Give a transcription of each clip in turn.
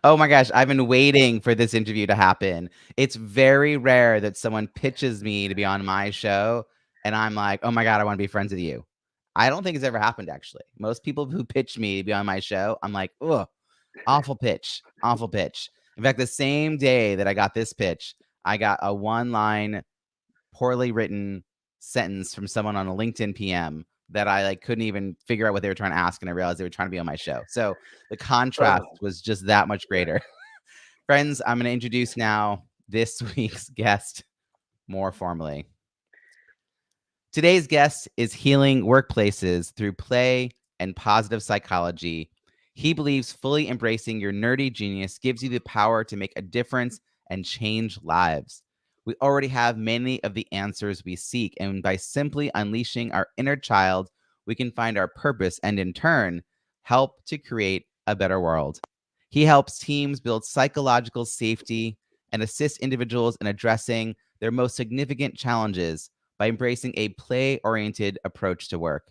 Oh my gosh, I've been waiting for this interview to happen. It's very rare that someone pitches me to be on my show and I'm like, "Oh my God, I want to be friends with you." I don't think it's ever happened actually. Most people who pitch me to be on my show, I'm like, "Ugh, awful pitch, awful pitch." In fact, the same day that I got this pitch, I got a one-line poorly written sentence from someone on a LinkedIn PM that I like couldn't even figure out what they were trying to ask, and I realized they were trying to be on my show. So the contrast Oh, was just that much greater. Friends, I'm going to introduce now this week's guest more formally. Today's guest is healing workplaces through play and positive psychology. He believes fully embracing your nerdy genius gives you the power to make a difference and change lives. We already have many of the answers we seek, and by simply unleashing our inner child, we can find our purpose and, in turn, help to create a better world. He helps teams build psychological safety and assist individuals in addressing their most significant challenges by embracing a play oriented approach to work.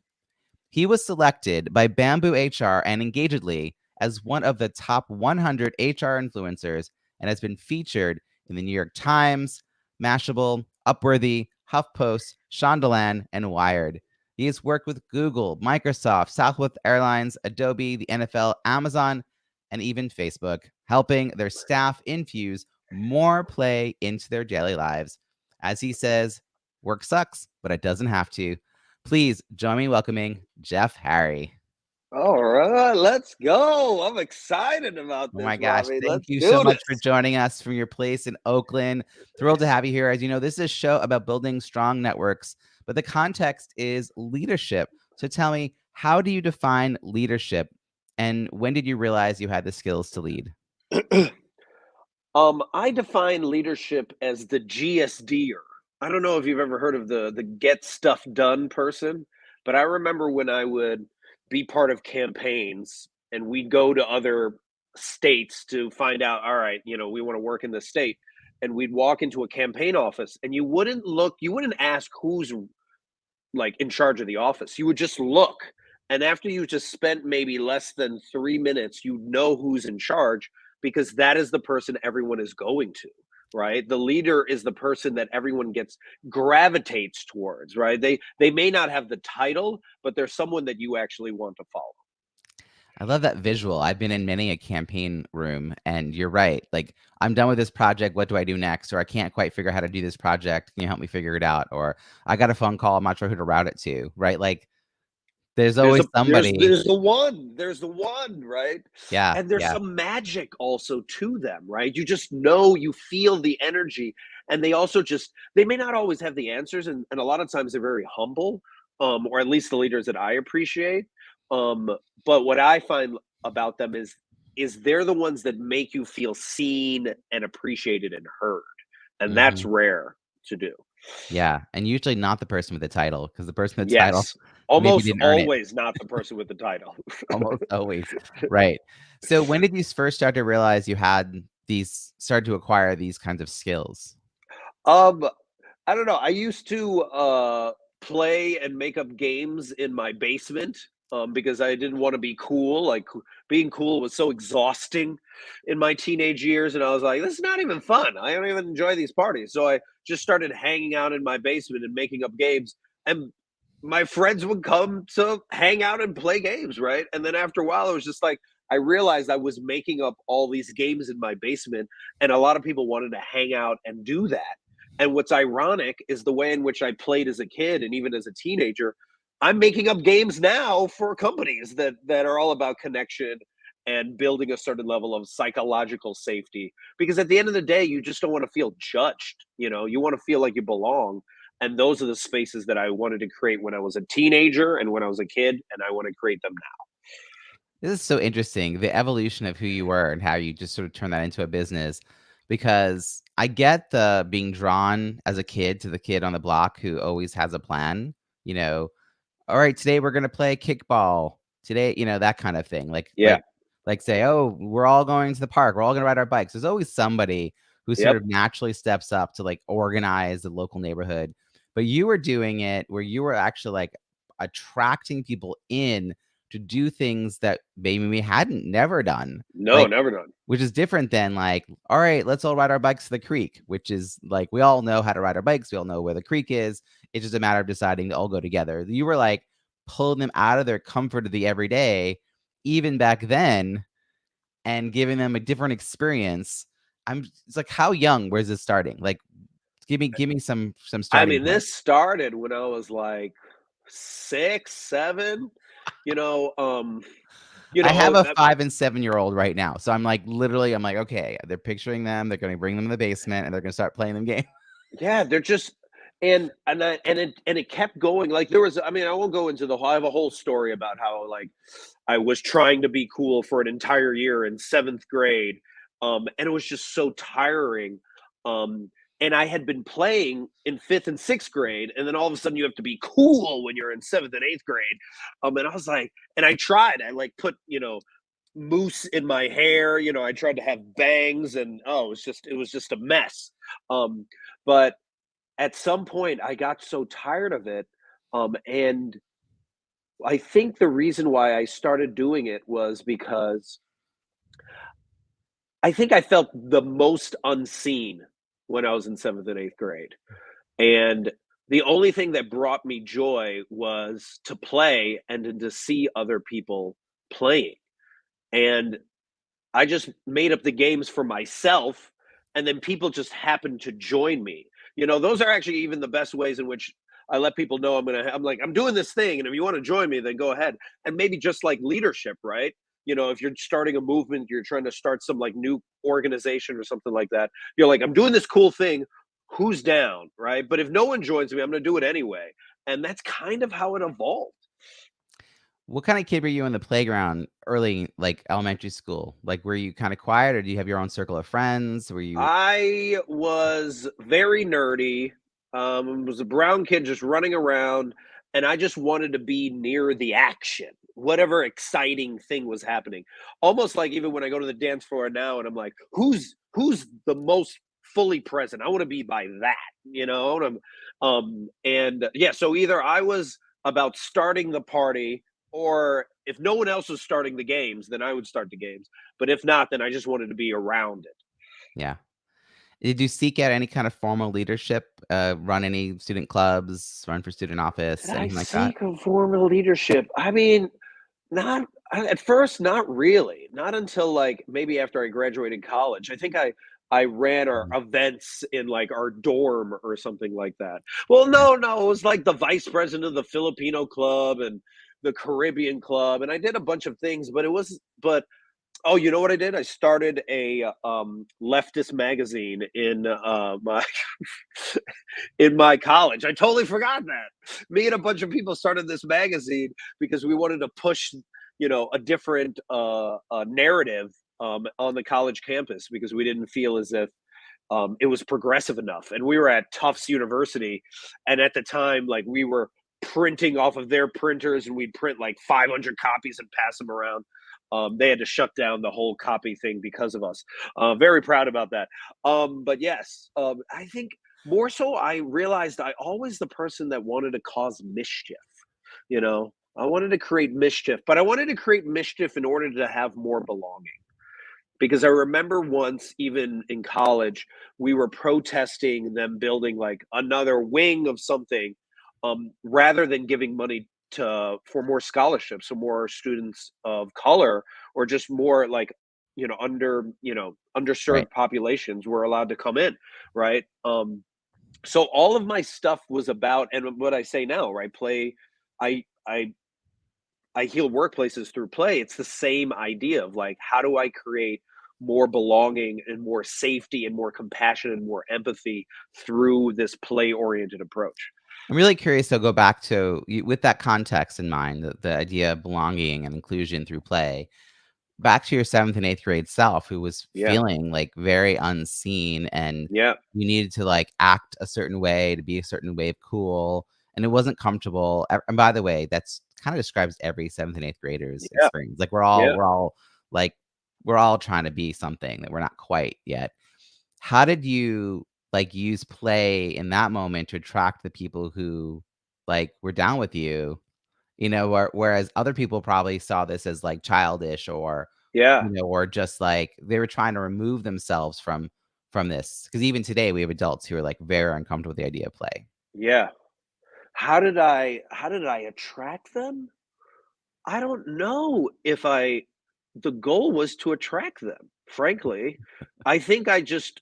He was selected by Bamboo HR and Engagedly as one of the top 100 HR influencers and has been featured in the New York Times, Mashable, Upworthy, HuffPost, Shondaland, and Wired. He has worked with Google, Microsoft, Southwest Airlines, Adobe, the NFL, Amazon, and even Facebook, helping their staff infuse more play into their daily lives. As he says, work sucks, but it doesn't have to. Please join me in welcoming Jeff Harry. all right, let's go. I'm excited about Oh my this, gosh. Robbie. Thank Let's you so do much for this. joining us from your place in Oakland. Thrilled to have you here. As you know, this is a show about building strong networks, but the context is leadership. So tell me, how do you define leadership? And when did you realize you had the skills to lead? I define leadership as the GSDer. I don't know if you've ever heard of the get stuff done person, but I remember when I would be part of campaigns and we'd go to other states to find out, all right, we want to work in this state. And we'd walk into a campaign office and you wouldn't ask who's like in charge of the office. You would just look. And after you just spent maybe less than 3 minutes, you know who's in charge because that is the person everyone is going to, right? The leader is the person that everyone gets gravitates towards, right? They may not have the title, but they're someone that you actually want to follow. I love that visual. I've been in many a campaign room, and you're right. Like, I'm done with this project. What do I do next? Or I can't quite figure out how to do this project. Can you help me figure it out? Or I got a phone call. I'm not sure who to route it to. Right? Like, there's There's always a there's somebody. there's the one. There's the one, right? Yeah, And there's yeah. some magic also to them, right? You just know, you feel the energy. And they also just they may not always have the answers, and a lot of times they're very humble, or at least the leaders that I appreciate. Um, but what I find about them is they're the ones that make you feel seen and appreciated and heard. And that's Mhm. rare to do. Yeah, and usually not the person with the title, because the person with the title Yes. maybe Almost didn't earn it. always not the person with the title. Almost always. Right. So when did you first start to realize you had these started to acquire these kinds of skills? Um, I don't know. I used to play and make up games in my basement because I didn't want to be cool. Like being cool was so exhausting in my teenage years, and I was like, "This is not even fun. I don't even enjoy these parties." So I just started hanging out in my basement and making up games, and my friends would come to hang out and play games, right? And then after a while, it was just like I realized I was making up all these games in my basement, and a lot of people wanted to hang out and do that. And what's ironic is the way in which I played as a kid and even as a teenager. I'm making up games now for companies that are all about connection and building a certain level of psychological safety. Because at the end of the day, you just don't want to feel judged. You want to feel like you belong. And those are the spaces that I wanted to create when I was a teenager and when I was a kid, and I want to create them now. This is so interesting, the evolution of who you were and how you just sort of turn that into a business, because I get the being drawn as a kid to the kid on the block who always has a plan, you know, "All right, today we're gonna play kickball. Today," that kind of thing. Like Yeah. like like say, "Oh, we're all going to the park. We're all gonna ride our bikes." There's always somebody who sort Yep. of naturally steps up to, like, organize the local neighborhood. But you were doing it where you were actually, like, attracting people in to do things that maybe we hadn't never done. No, Like, never done. which is different than like, all right, let's all ride our bikes to the creek, which is like, we all know how to ride our bikes. We all know where the creek is. It's just a matter of deciding to all go together. You were like pulling them out of their comfort of the everyday, even back then, and giving them a different experience. It's like, how young was this starting? Like, give me some I starting mean, point. this started when I was like 6, 7, you know, I have a that 5 and 7-year-old right now. So I'm like, literally, I'm like, okay, they're picturing them. They're going to bring them to the basement and they're going to start playing them game. yeah, they're just and it kept going. Like there was, I mean, I won't go into the whole, I have a whole story about how like I was trying to be cool for an entire year in 7th grade. And it was just so tiring. Um, and I had been playing in 5th and 6th grade, and then all of a sudden you have to be cool when you're in 7th and 8th grade. And I was like, and I tried, I like put, mousse in my hair, I tried to have bangs, and oh, it was just a mess. But at some point I got so tired of it. And I think the reason why I started doing it was because I think I felt the most unseen when I was in 7th and 8th grade. And the only thing that brought me joy was to play and then to see other people playing. And I just made up the games for myself, and then people just happened to join me. Those are actually even the best ways in which I let people know I'm like, I'm doing this thing, and if you want to join me, then go ahead. And maybe just like leadership, right? If you're starting a movement, you're trying to start some like new organization or something like that. You're like, I'm doing this cool thing. Who's down, right? But if no one joins me, I'm going to do it anyway. And that's kind of how it evolved. What kind of kid were you in the playground early, like elementary school? Like, were you kind of quiet, or do you have your own circle of friends? Were you I was very nerdy. Was a brown kid just running around, and I just wanted to be near the action, whatever exciting thing was happening. Almost like even when I go to the dance floor now, and I'm like, who's the most fully present? I want to be by that. And yeah, so either I was about starting the party, or if no one else was starting the games, then I would start the games. But if not, then I just wanted to be around it. yeah. Did you seek out any kind of formal leadership, run any student clubs, run for student Did office, I anything like that? seek a formal leadership? I mean, not at first, not really. Not until like maybe after I graduated college. I think I ran our Mhm. events in like our dorm or something like that. Well, no, it was like the vice president of the Filipino club and the Caribbean club, and I did a bunch of things, but oh, you know what I did? I started a leftist magazine in my in my college. I totally forgot that. Me and a bunch of people started this magazine because we wanted to push, a different narrative on the college campus, because we didn't feel as if it was progressive enough. And we were at Tufts University, and at the time, like we were printing off of their printers, and we'd print like 500 copies and pass them around. They had to shut down the whole copy thing because of us. Very proud about that. But yes, I think more so, I realized I always the person that wanted to cause mischief. I wanted to create mischief, but I wanted to create mischief in order to have more belonging. Because I remember once, even in college, we were protesting them building like another wing of something, rather than giving money to for more scholarships, so more students of color, or just more like Right. underserved populations were allowed to come in, right? So all of my stuff was about, and what I say now, right? Play. I I I heal workplaces through play. It's the same idea of like, how do I create more belonging and more safety and more compassion and more empathy through this play oriented approach? I'm really curious to go back to with that context in mind, the idea of belonging and inclusion through play. Back to your 7th and 8th grade self who was Yeah. feeling, like, very unseen, and Yeah. you needed to, like, act a certain way to be a certain way of cool, and it wasn't comfortable. And by the way, that's kinda describes every 7th and 8th grader's Yeah. experience. Like, we're all Yeah. we're all, like, we're all trying to be something that we're not quite yet. How did you, like, use play in that moment to attract the people who, like, were down with you whereas other people probably saw this as like childish or Yeah. or just like they were trying to remove themselves from this, because even today we have adults who are like very uncomfortable with the idea of play. Yeah. How did I attract them? I don't know if the goal was to attract them, frankly. I think I just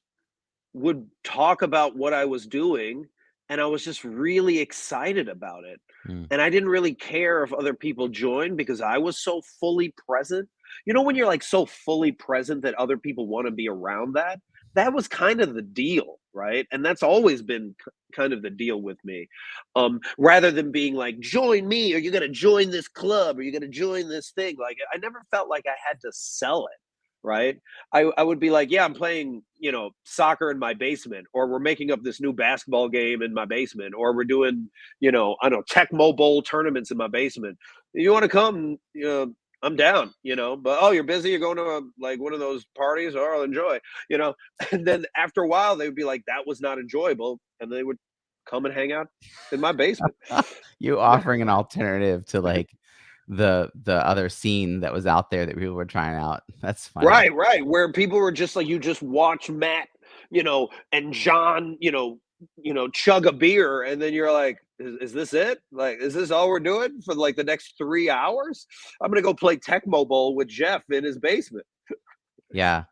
would talk about what I was doing, and I was just really excited about it. Mm, And I didn't really care if other people joined because I was so fully present. You know, when you're like so fully present that other people want to be around that? That was kind of the deal, right? And that's always been kind of the deal with me. Rather than being like, join me, or you're going to join this club, or you're going to join this thing. Like, I never felt like I had to sell it, right? I would be like, yeah, I'm playing, soccer in my basement, or we're making up this new basketball game in my basement, or we're doing, I don't know, Tecmo Bowl tournaments in my basement. You want to come? I'm down, but oh, you're busy. You're going to like one of those parties. Oh, I'll enjoy, you know. And then after a while, they would be like, that was not enjoyable, and they would come and hang out in my basement. you offering an alternative to like the other scene that was out there that people were trying out. That's funny. Right, right. Where people were just like, you just watch Matt, and John, chug a beer, and then you're like, is this it? Like, is this all we're doing for like the next 3 hours? I'm gonna go play Tecmo Bowl with Jeff in his basement. Yeah.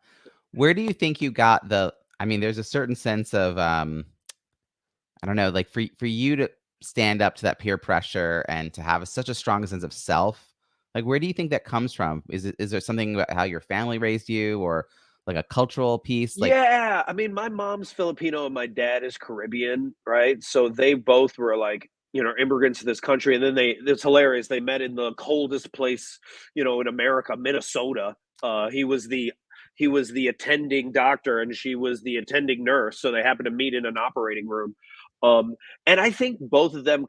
Where do you think you got I mean, there's a certain sense of I don't know, like for you to stand up to that peer pressure and to have such a strong sense of self, like where do you think that comes from? Is there something about how your family raised you, or like a cultural piece? Like, Yeah, I mean, my mom's Filipino and my dad is Caribbean, right? So they both were like, immigrants to this country, and then it's hilarious. They met in the coldest place, in America, Minnesota. He was the attending doctor, and she was the attending nurse. So they happened to meet in an operating room. Um, and I think both of them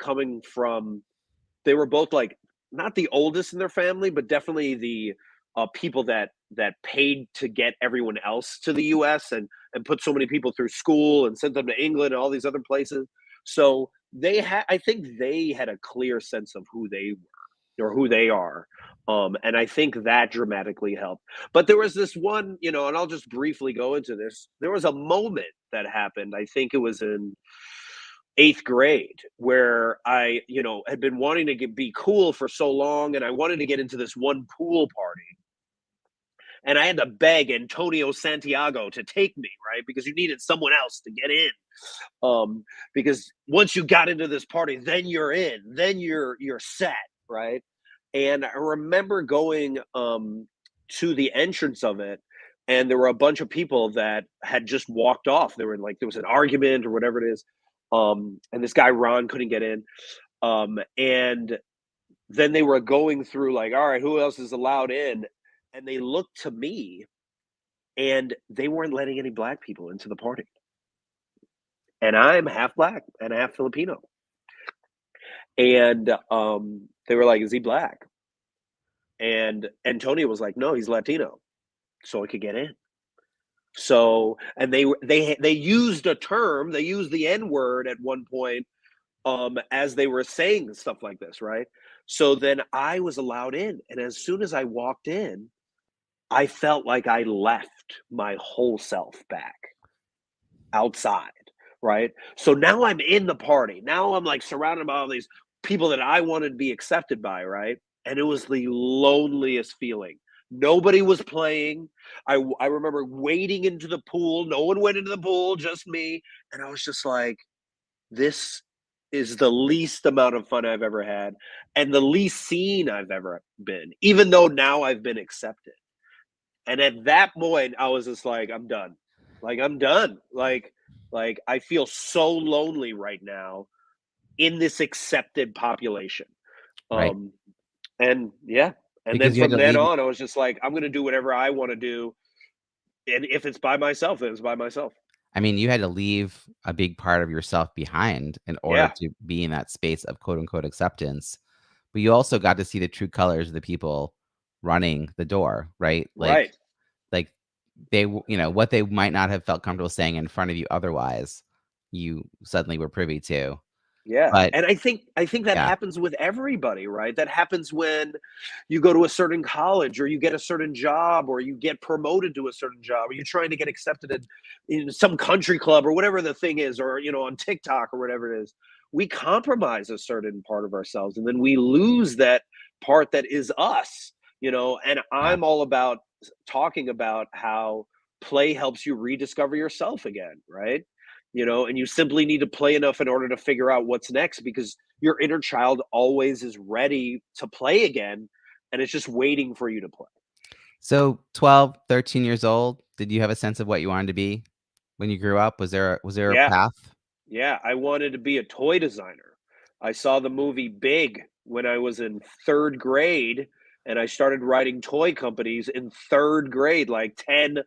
they were both like not the oldest in their family, but definitely the people that paid to get everyone else to the U.S. and put so many people through school and sent them to England and all these other places. So I think they had a clear sense of who they were or who they are. And I think that dramatically helped. But there was this one, and I'll just briefly go into this. There was a moment that happened. I think it was in eighth grade where I, had been wanting to be cool for so long, and I wanted to get into this one pool party. And I had to beg Antonio Santiago to take me, right? Because you needed someone else to get in. Because once you got into this party, then you're in, then you're set, right? And I remember going to the entrance of it, and there were a bunch of people that had just walked off. They were like, there was an argument or whatever it is. And this guy Ron couldn't get in. And then they were going through like, all right, who else is allowed in? And they looked to me, and they weren't letting any black people into the party. And I'm half black and half Filipino. And they were like, is he black? And Antonio was like, no, he's Latino, so I could get in. So, and they used a term, they used the N word at one point, as they were saying stuff like this, right? So then I was allowed in, and as soon as I walked in, I felt like I left my whole self back outside, right? So now I'm in the party. Now I'm like surrounded by all these people that I wanted to be accepted by, right? And it was the loneliest feeling. Nobody was playing. I remember wading into the pool. No one went into the pool, just me. And I was just like, this is the least amount of fun I've ever had and the least seen I've ever been, even though now I've been accepted. And at that point, I was just like, I'm done. Like, I'm done. Like I feel so lonely right now in this accepted population. right. Um, and yeah. And then Because you had from to then leave. on, I was just like, I'm gonna do whatever I want to do. And if it's by myself, then it's by myself. I mean, you had to leave a big part of yourself behind in order Yeah. to be in that space of quote unquote acceptance. But you also got to see the true colors of the people running the door, right? Right. Like what they might not have felt comfortable saying in front of you otherwise, you suddenly were privy to. Yeah, But and I think that yeah, happens with everybody, right? That happens when you go to a certain college, or you get a certain job, or you get promoted to a certain job, or you're trying to get accepted in some country club, or whatever the thing is, or on TikTok or whatever it is. We compromise a certain part of ourselves, and then we lose that part that is us. And yeah. I'm all about talking about how play helps you rediscover yourself again, right? And you simply need to play enough in order to figure out what's next, because your inner child always is ready to play again, and it's just waiting for you to play. So 12, 13 years old, did you have a sense of what you wanted to be when you grew up? Was there a Yeah. path? Yeah, I wanted to be a toy designer. I saw the movie Big when I was in 3rd grade, and I started writing toy companies in 3rd grade, like 10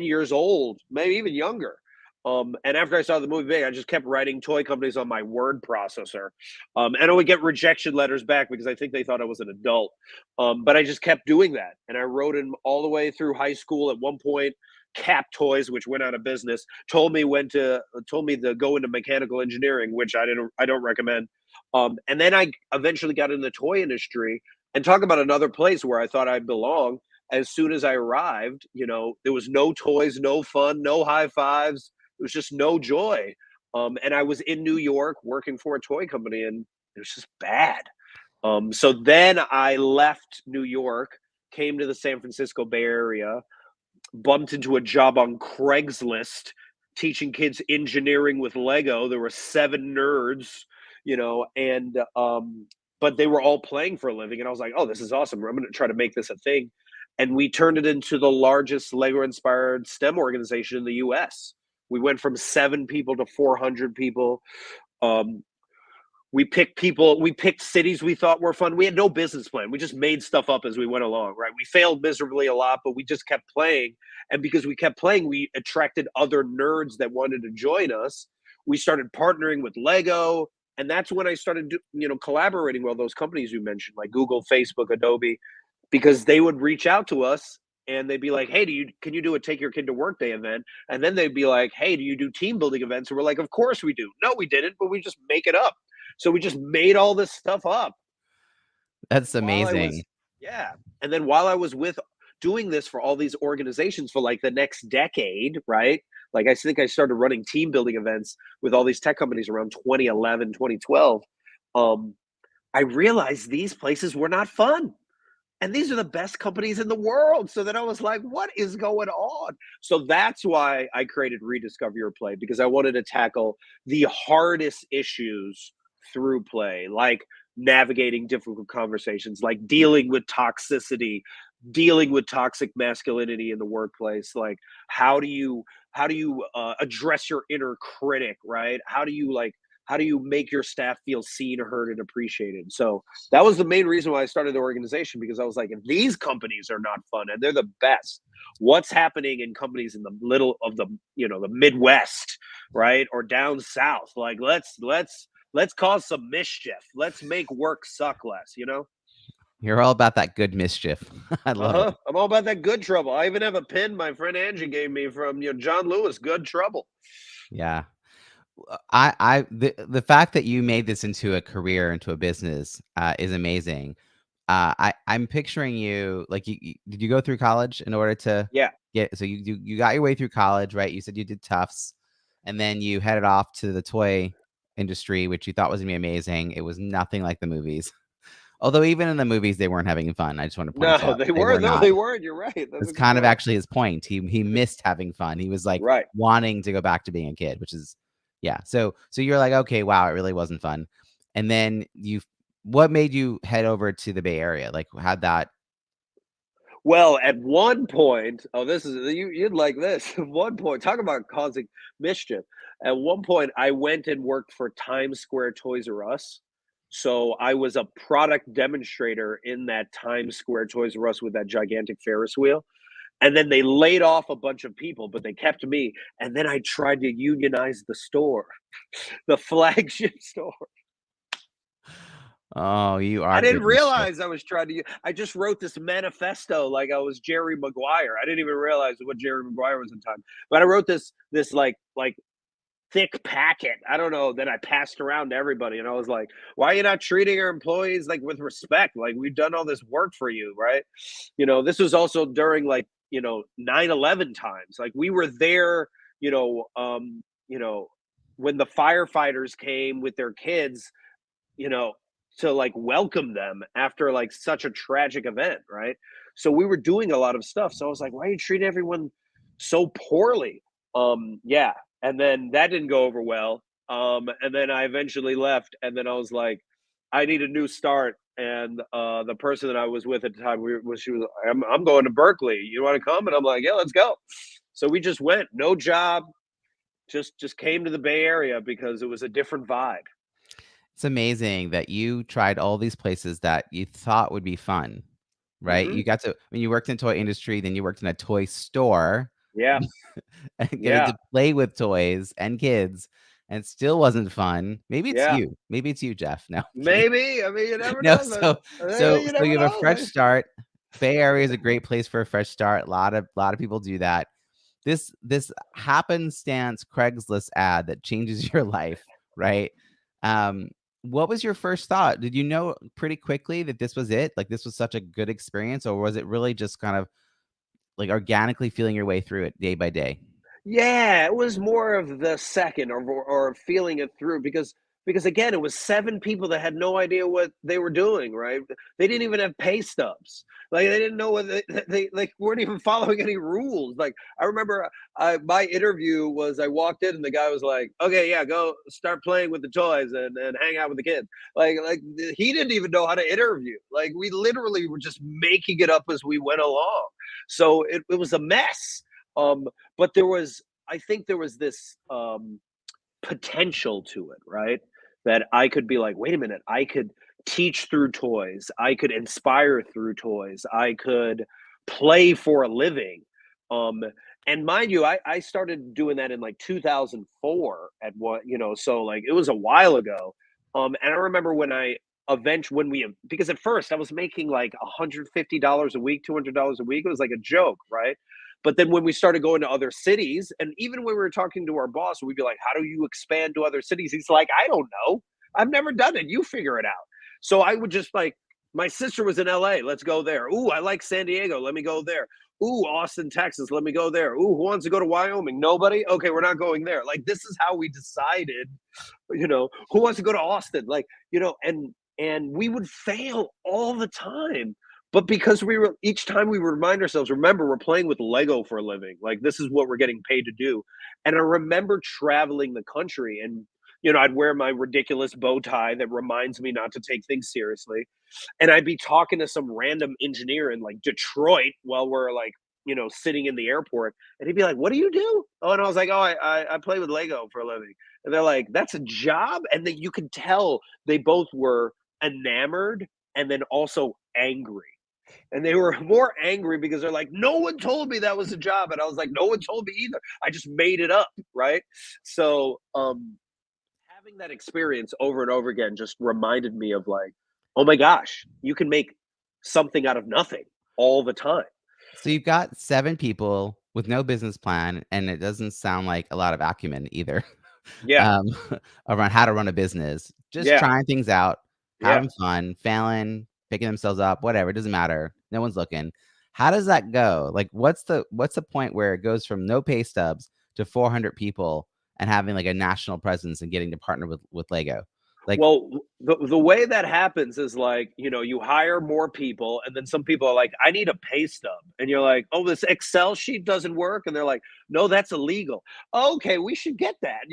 years old, maybe even younger. And after I saw the movie Big, I just kept writing toy companies on my word processor. And I would get rejection letters back because I think they thought I was an adult. But I just kept doing that. And I wrote them all the way through high school. At one point, Cap Toys, which went out of business, told me to go into mechanical engineering, which I don't recommend. And then I eventually got in the toy industry, and talk about another place where I thought I belong. As soon as I arrived, there was no toys, no fun, no high fives. It was just no joy. And I was in New York working for a toy company, and it was just bad. So then I left New York, came to the San Francisco Bay Area, bumped into a job on Craigslist teaching kids engineering with Lego. There were 7 nerds, and but they were all playing for a living, and I was like, "Oh, this is awesome. I'm going to try to make this a thing." And we turned it into the largest Lego inspired STEM organization in the US. We went from 7 people to 400 people. Um, we picked cities we thought were fun. We had no business plan. We just made stuff up as we went along, right? We failed miserably a lot, but we just kept playing. And because we kept playing, we attracted other nerds that wanted to join us. We started partnering with Lego. And that's when I started, collaborating with all those companies you mentioned, like Google, Facebook, Adobe, because they would reach out to us, and they'd be like, "Hey, can you do a take your kid to work day event?" And then they'd be like, "Hey, do you do team building events?" And we're like, "Of course we do." No, we didn't, but we just make it up. So we just made all this stuff up That's while I amazing. was, yeah. And then while I was doing this for all these organizations for like the next decade, right? Like I think I started running team building events with all these tech companies around 2011, 2012. Um, I realized these places were not fun. And these are the best companies in the world. So then I was like, what is going on? So that's why I created Rediscover Your Play, because I wanted to tackle the hardest issues through play, like navigating difficult conversations, like dealing with toxicity, dealing with toxic masculinity in the workplace. Like, how do you address your inner critic, right? How do you make your staff feel seen, heard, and appreciated? So that was the main reason why I started the organization, because I was like, if these companies are not fun and they're the best, what's happening in companies in the middle of the Midwest, right? Or down south? Like, let's cause some mischief. Let's make work suck less. You're all about that good mischief. I love it. I'm all about that good trouble. I even have a pin my friend Angie gave me from John Lewis, Good Trouble. Yeah. The fact that you made this into a career, into a business, is amazing. I'm picturing you like did you go through college in order to Yeah. get? So you got your way through college, right? You said you did Tufts, and then you headed off to the toy industry, which you thought was gonna be amazing. It was nothing like the movies. Although even in the movies, they weren't having fun. I just want to point No, out they they were. were No, not. they weren't. You're right. That's It's a good kind of point. actually his point. He missed having fun. He was like Right. wanting to go back to being a kid, which is yeah. So you're like, okay, wow, it really wasn't fun. And then what made you head over to the Bay Area? Like, how'd that? Well, at one point, oh, this is you'd like this. At one point, talk about causing mischief. At one point, I went and worked for Times Square Toys R Us. So I was a product demonstrator in that Times Square Toys R Us with that gigantic Ferris wheel. And then they laid off a bunch of people, but they kept me. And then I tried to unionize the store, the flagship store. Oh, you I are didn't good mischief. realize I was trying to. I just wrote this manifesto like I was Jerry Maguire. I didn't even realize what Jerry Maguire was in time. But I wrote this like thick packet. I don't know. Then I passed around to everybody, and I was like, "Why are you not treating our employees like with respect? Like we've done all this work for you, right?" This was also during like 9/11 times. Like we were there, you know, um, you know, when the firefighters came with their kids, you know, to like welcome them after like such a tragic event, right? So we were doing a lot of stuff. So I was like, why are you treating everyone so poorly? Yeah. And then that didn't go over well. And then I eventually left, and then I was like, I need a new start. And the person that I was with at the time, she was, I'm going to Berkeley. You want to come? And I'm like, yeah, let's go. So we just went, no job, just came to the Bay Area because it was a different vibe. It's amazing that you tried all these places that you thought would be fun, right? Hmm. You got to when you worked in toy industry, then you worked in a toy store Yeah. and getting Yeah. to play with toys and kids, and it still wasn't fun. Maybe it's Yeah. you. Maybe it's you, Jeff. No, I'm kidding. Maybe. I mean, you never No, know, man. so so You so never you have a know. fresh start. Bay Area is a great place for a fresh start. A lot of people do that. This happenstance Craigslist ad that changes your life, right? Um, what was your first thought? Did you know pretty quickly that this was it? Like this was such a good experience, or was it really just kind of like organically feeling your way through it day by day? Yeah, it was more of the second, or feeling it through, because again, it was 7 people that had no idea what they were doing, right? They didn't even have pay stubs. Like they didn't know what they like weren't even following any rules. Like I remember my interview was, I walked in and the guy was like, "Okay, yeah, go start playing with the toys and hang out with the kids." Like he didn't even know how to interview. Like we literally were just making it up as we went along. So it was a mess. Um, but I think there was this potential to it, right? That I could be like, wait a minute, I could teach through toys, I could inspire through toys, I could play for a living. Um, and mind you, I started doing that in like 2004 at what, so like it was a while ago. And I remember when we, because at first I was making like $150 a week, $200 a week. It was like a joke, right? But then when we started going to other cities, and even when we were talking to our boss, we'd be like, "How do you expand to other cities?" He's like, "I don't know. I've never done it. You figure it out." So I would just like, my sister was in LA. Let's go there. Ooh, I like San Diego. Let me go there. Ooh, Austin, Texas. Let me go there. Ooh, who wants to go to Wyoming? Nobody? Okay, we're not going there. Like this is how we decided, who wants to go to Austin? Like, and we would fail all the time, but because we were, each time we would remind ourselves, remember, we're playing with Lego for a living. Like this is what we're getting paid to do. And I remember traveling the country, and I'd wear my ridiculous bow tie that reminds me not to take things seriously. And I'd be talking to some random engineer in like Detroit while we're like, sitting in the airport. And he'd be like, "What do you do?" Oh, and I was like, "Oh, I play with Lego for a living." And they're like, "That's a job?" And then you could tell they both were enamored and then also angry. And they were more angry because they're like, "No one told me that was a job." And I was like, "No one told me either. I just made it up." Right. So having that experience over and over again just reminded me of like, oh my gosh, you can make something out of nothing all the time. So you've got 7 people with no business plan, and it doesn't sound like a lot of acumen either, Yeah. um, around how to run a business. Just Yeah. trying things out, Yeah. having fun, failing, picking themselves up, whatever, it doesn't matter. No one's looking. How does that go? Like, what's the point where it goes from no pay stubs to 400 people and having, like, a national presence and getting to partner with Lego? Like, Well, the way that happens is like, you hire more people, and then some people are like, "I need a pay stub." And you're like, "Oh, this Excel sheet doesn't work." And they're like, "No, that's illegal." "Okay, we should get that."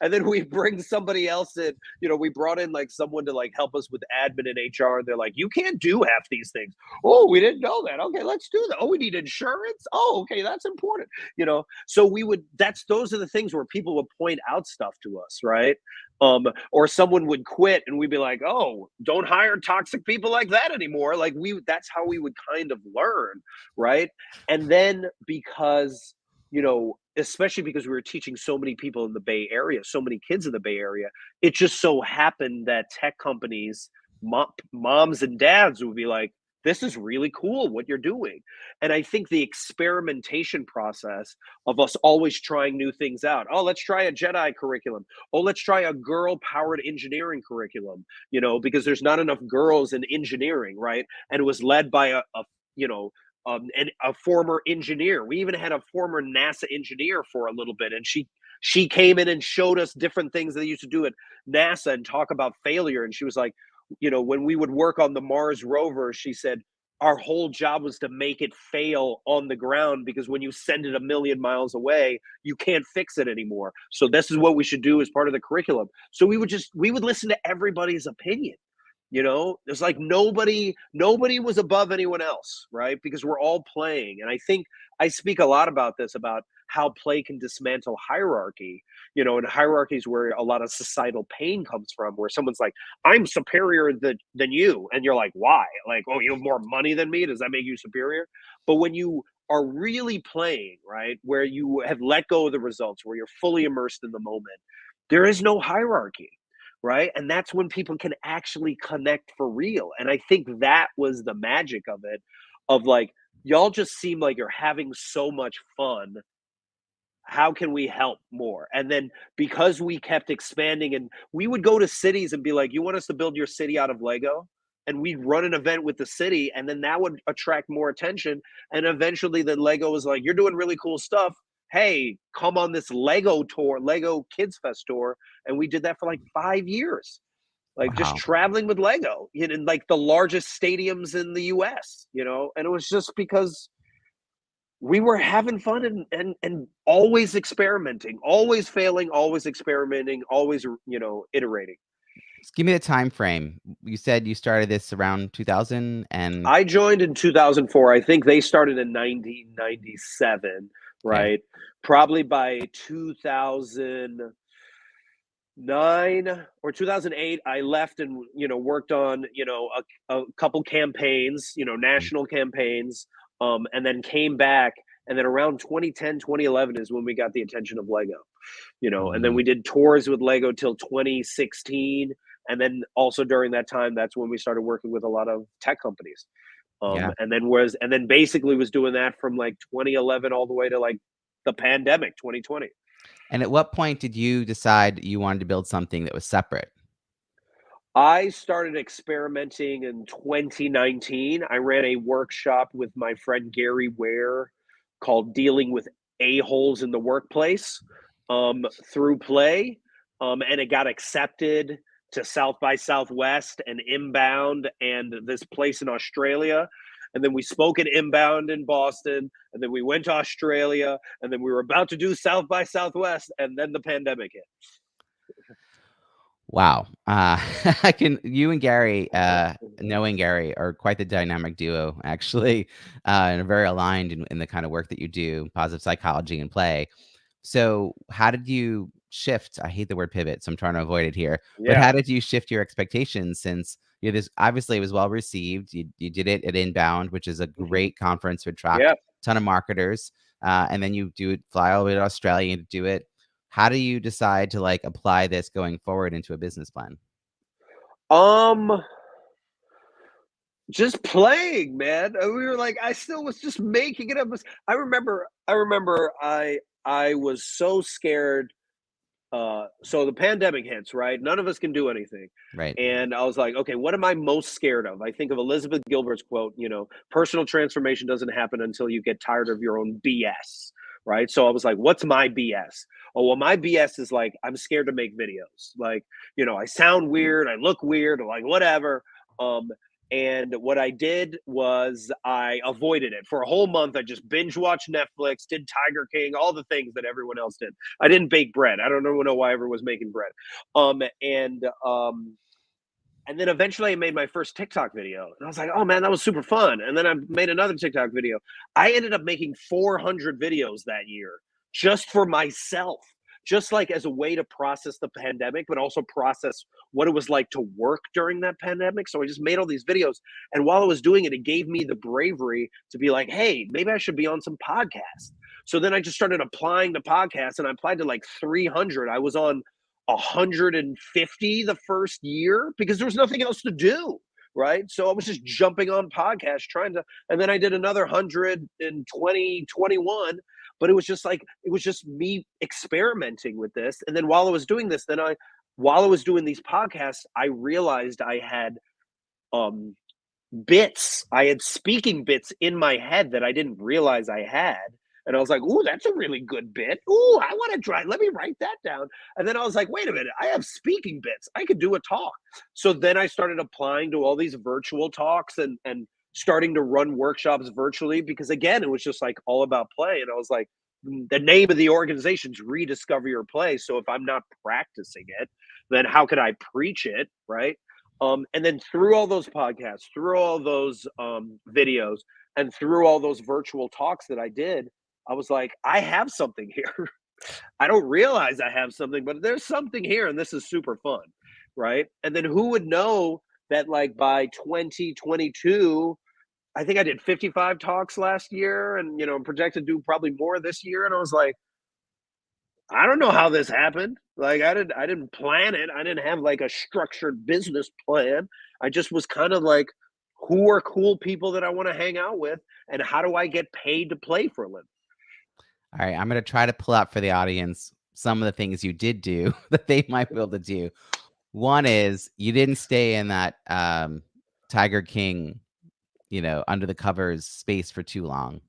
And then we bring somebody else in. We brought in like someone to like help us with admin and HR, and they're like, "You can't do half these things." "Oh, we didn't know that." "Okay, let's do that." "Oh, we need insurance." "Oh, okay, that's important." So those are the things where people would point out stuff to us, right? Or someone would quit, and we'd be like, "Oh, don't hire toxic people like that anymore." Like that's how we would kind of learn, right? And then because, especially because we were teaching so many people in the Bay Area, so many kids in the Bay Area, it just so happened that tech companies, moms and dads would be like, this is really cool what you're doing. And I think the experimentation process of us always trying new things out. Oh, let's try a Jedi curriculum. Oh, let's try a girl powered engineering curriculum, because there's not enough girls in engineering, right? And it was led by you know, a former engineer. We even had a former NASA engineer for a little bit, and she came in and showed us different things they used to do at NASA and talk about failure. And she was like, when we would work on the Mars rover, she said, our whole job was to make it fail on the ground, because when you send it a million miles away, you can't fix it anymore. So this is what we should do as part of the curriculum. So we would listen to everybody's opinion. There's like nobody was above anyone else, right? Because we're all playing. And I think I speak a lot about this, about how play can dismantle hierarchy, and hierarchies where a lot of societal pain comes from, where someone's like, I'm superior than you. And you're like, why? Like, oh, you have more money than me? Does that make you superior? But when you are really playing, right, where you have let go of the results, where you're fully immersed in the moment, there is no hierarchy, right? And that's when people can actually connect for real. And I think that was the magic of it, of like, y'all just seem like you're having so much fun. How can we help more? And then because we kept expanding, and we would go to cities and be like, you want us to build your city out of Lego? And we'd run an event with the city, and then that would attract more attention. And eventually the Lego was like, you're doing really cool stuff. Hey, come on this Lego tour, Lego Kids Fest tour. And we did that for like 5 years, like just Wow. traveling with Lego in like the largest stadiums in the US, and it was just because we were having fun, and always experimenting, always failing, always experimenting, always, iterating. Just give me the time frame. You said you started this around 2000 and I joined in 2004. I think they started in 1997, okay. right? Probably by 2009 or 2008, I left and, worked on, a couple campaigns, national campaigns, and then came back. And then around 2010, 2011 is when we got the attention of Lego, and then Mhm. we did tours with Lego till 2016. And then also during that time, that's when we started working with a lot of tech companies. Yeah. And then basically was doing that from like 2011 all the way to like the pandemic, 2020. And at what point did you decide you wanted to build something that was separate? I started experimenting in 2019. I ran a workshop with my friend Gary Ware called Dealing with A-Holes in the Workplace, through play. And it got accepted to South by Southwest and Inbound and this place in Australia. And then we spoke at Inbound in Boston. And then we went to Australia. And then we were about to do South by Southwest. And then the pandemic hit. Wow. You and Gary, knowing Gary are quite the dynamic duo, actually, and are very aligned in the kind of work that you do, positive psychology and play. So how did you shift? I hate the word pivot, so I'm trying to avoid it here. But Yeah. how did you shift your expectations since this obviously it was well received. You did it at Inbound, which is a Mhm. great conference to attract Yeah. a ton of marketers. And then you do it, fly all the way to Australia to do it. How do you decide to like apply this going forward into a business plan? Um, just playing, man. We were like, I still was just making it up. I was so scared. So the pandemic hits, right? None of us can do anything. Right. And I was like, okay, what am I most scared of? I think of Elizabeth Gilbert's quote, personal transformation doesn't happen until you get tired of your own BS. Right. So I was like, what's my BS? Oh, well, my BS is like, I'm scared to make videos. Like, I sound weird. I look weird, or like whatever. Um, and what I did was I avoided it for a whole month. I just binge watched Netflix, did Tiger King, all the things that everyone else did. I didn't bake bread. I don't know why everyone was making bread. And then eventually I made my first TikTok video. And I was like, oh man, that was super fun. And then I made another TikTok video. I ended up making 400 videos that year just for myself, just like as a way to process the pandemic, but also process what it was like to work during that pandemic. So I just made all these videos. And while I was doing it, it gave me the bravery to be like, hey, maybe I should be on some podcasts. So then I just started applying to podcasts, and I applied to like 300. I was on 150 the first year because there was nothing else to do. right? So I was just jumping on podcasts trying to, and then I did another 100 in 2021. But it was just like, it was just me experimenting with this. And then while I was doing this, while I was doing these podcasts, I realized I had um bits. I had speaking bits in my head that I didn't realize I had. And I was like, ooh, that's a really good bit. Ooh, I want to try. Let me write that down. And then I was like, wait a minute, I have speaking bits. I could do a talk. So then I started applying to all these virtual talks and starting to run workshops virtually because again, it was just like all about play. And I was like, the name of the organization's Rediscover Your Play. So if I'm not practicing it, then how could I preach it? Right. And then through all those podcasts, through all those videos, and through all those virtual talks that I did, I was like, I have something here. I don't realize I have something, but there's something here, and this is super fun, right? And then who would know that, like by 2022, I think I did 55 talks last year, and I'm projected to do probably more this year. And I was like, I don't know how this happened. Like I didn't plan it. I didn't have like a structured business plan. I just was kind of like, who are cool people that I want to hang out with and how do I get paid to play for a living? All right, I'm going to try to pull out for the audience some of the things you did do that they might be able to do. One is you didn't stay in that Tiger King, under the covers space for too long.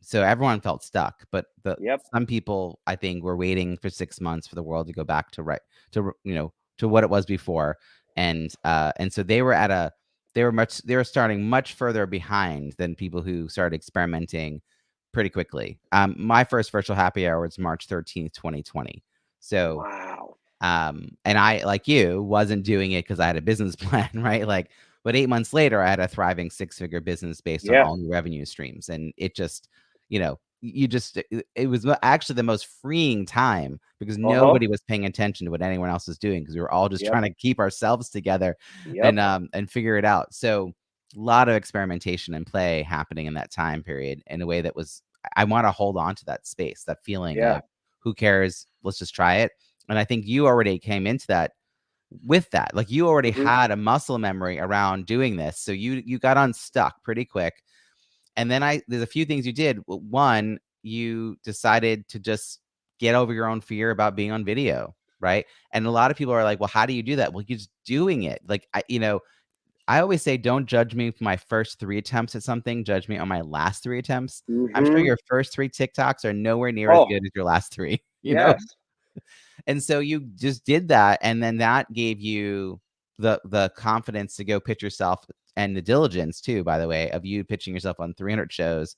So everyone felt stuck, but Yep. some people I think were waiting for 6 months for the world to go back to what it was before, and so they were starting much further behind than people who started experimenting pretty quickly. My first virtual happy hour was March 13th, 2020. So Wow. and I, like you, wasn't doing it because I had a business plan, right? Like, but 8 months later, I had a thriving 6-figure business based on Yeah. all new revenue streams. And it just, it was actually the most freeing time because Uh-huh. nobody was paying attention to what anyone else was doing because we were all just Yep. trying to keep ourselves together Yep. and figure it out. So a lot of experimentation and play happening in that time period in a way that was, I want to hold on to that space, that feeling Yeah. of who cares? Let's just try it. And I think you already came into that with that. Like you already Hmm. had a muscle memory around doing this. So you got unstuck pretty quick. And then there's a few things you did. One, you decided to just get over your own fear about being on video, right? And a lot of people are like, well, how do you do that? Well, you're just doing it. Like I always say, don't judge me for my first 3 attempts at something. Judge me on my last 3 attempts. I'm sure Hmm. your first 3 TikToks are nowhere near as Oh, good as your last 3, yes. And so you just did that, and then that gave you the confidence to go pitch yourself and the diligence too, by the way, of you pitching yourself on 300 shows.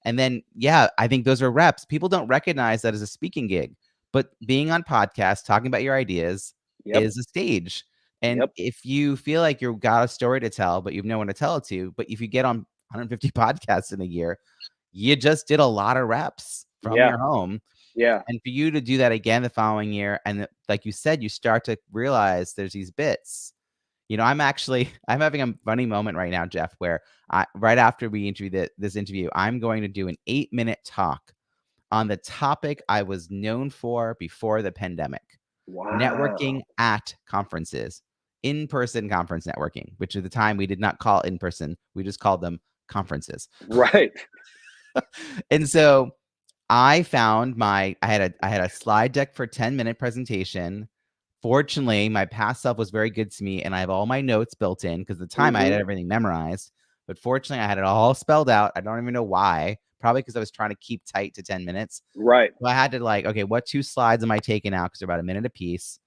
And then, yeah, I think those are reps. People don't recognize that as a speaking gig, but being on podcasts, talking about your ideas Yep. is a stage. And Yep. if you feel like you've got a story to tell, but you've no one to tell it to, but if you get on 150 podcasts in a year, you just did a lot of reps from Yeah. your home. Yeah. And for you to do that again the following year, and like you said, you start to realize there's these bits. I'm having a funny moment right now, Jeff, where right after we interview this interview, I'm going to do an 8-minute talk on the topic I was known for before the pandemic: networking Wow. at conferences, in-person conference networking, which at the time we did not call in person. We just called them conferences. Right. And so I found I had a slide deck for a 10-minute presentation. Fortunately, my past self was very good to me, and I have all my notes built in because at the time I had Hmm. everything memorized. But fortunately, I had it all spelled out. I don't even know why. Probably because I was trying to keep tight to 10 minutes. Right. So I had to okay, what 2 slides am I taking out? Because they're about a minute a piece.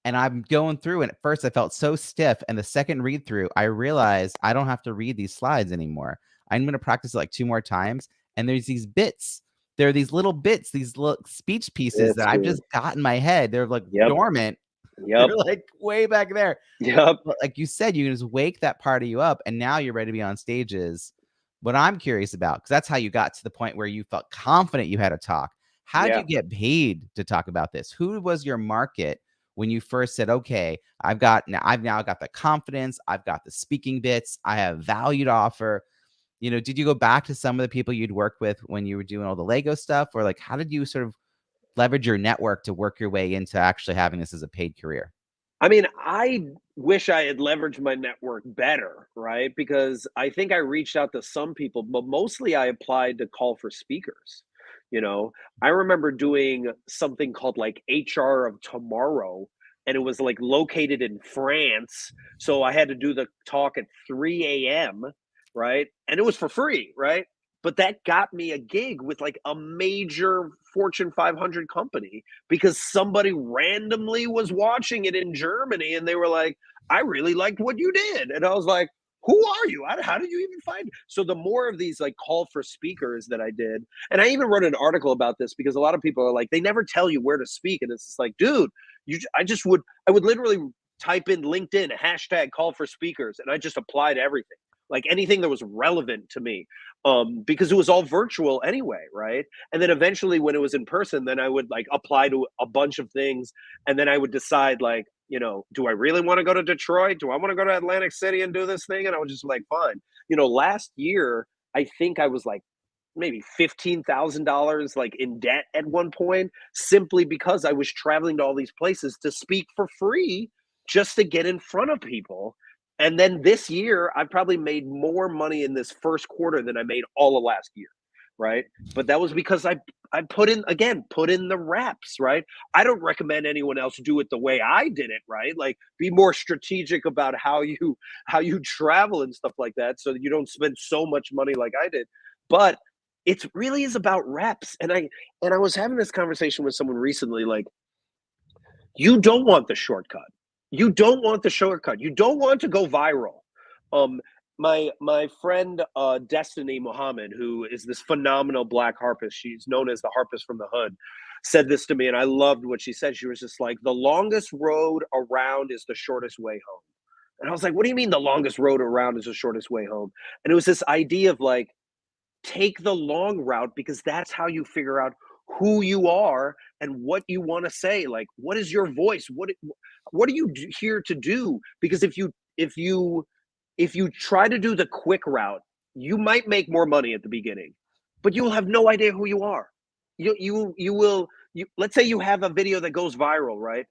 And I'm going through, and at first I felt so stiff. And the second read through, I realized I don't have to read these slides anymore. I'm going to practice it like 2 more times. And there's these bits. There are these little bits, these little speech pieces It's that I've good. just got in my head. They're like Yep. dormant. Yep. They're like way back there. Yep. But like you said, you can just wake that part of you up, and now you're ready to be on stages. What I'm curious about, because that's how you got to the point where you felt confident you had to talk. How did Yeah. you get paid to talk about this? Who was your market when you first said, "Okay, I've now got the confidence, I've got the speaking bits, I have value to offer"? Did you go back to some of the people you'd worked with when you were doing all the Lego stuff, or how did you sort of leverage your network to work your way into actually having this as a paid career? I mean, I wish I had leveraged my network better, right? Because I think I reached out to some people, but mostly I applied to call for speakers. You know, I remember doing something called like HR of Tomorrow, and it was like located in France. So I had to do the talk at 3 a.m., right? And it was for free, right? But that got me a gig with like a major Fortune 500 company because somebody randomly was watching it in Germany and they were like, I really liked what you did. And I was like, who are you? How did you even find? So the more of these like call for speakers that I did, and I even wrote an article about this because a lot of people are like, they never tell you where to speak. And it's just like, dude, I would literally type in LinkedIn, hashtag call for speakers, and I just applied everything, like anything that was relevant to me, because it was all virtual anyway, right? And then eventually, when it was in person, then I would like apply to a bunch of things, and then I would decide like, do I really want to go to Detroit? Do I want to go to Atlantic City and do this thing? And I was just like, fine. Last year I think I was like maybe $15,000 like in debt at one point, simply because I was traveling to all these places to speak for free just to get in front of people. And then this year, I probably made more money in this first quarter than I made all of last year, right? But that was because I put in the reps, right? I don't recommend anyone else do it the way I did it, right? Like be more strategic about how you travel and stuff like that so that you don't spend so much money like I did. But it really is about reps. And I was having this conversation with someone recently, like, you don't want the shortcut. You don't want the shortcut. You don't want to go viral. Um, my friend Destiny Muhammad, who is this phenomenal black harpist, she's known as the harpist from the hood, said this to me, and I loved what she said. She was just like, the longest road around is the shortest way home. And I was like, what do you mean the longest road around is the shortest way home? And it was this idea of like, take the long route because that's how you figure out who you are and what you want to say. Like, what is your voice? What are you here to do? Because if you try to do the quick route, you might make more money at the beginning, but you'll have no idea who you are. Let's say you have a video that goes viral, right?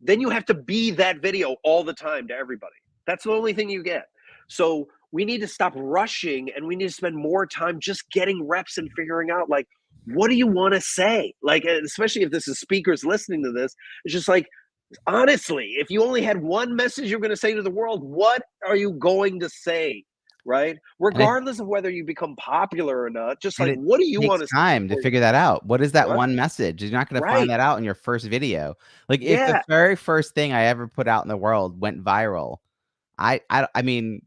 Then you have to be that video all the time to everybody. That's the only thing you get. So we need to stop rushing and we need to spend more time just getting reps and figuring out like, what do you want to say? Like, especially if this is speakers listening to this, it's just like, honestly, if you only had one message you're going to say to the world, what are you going to say? Right? Regardless of whether you become popular or not, just like, what do you want to say? Time to figure that out. What is that Right? one message? You're not going to Right. find that out in your first video. Like if the Yeah. very first thing I ever put out in the world went viral, I mean,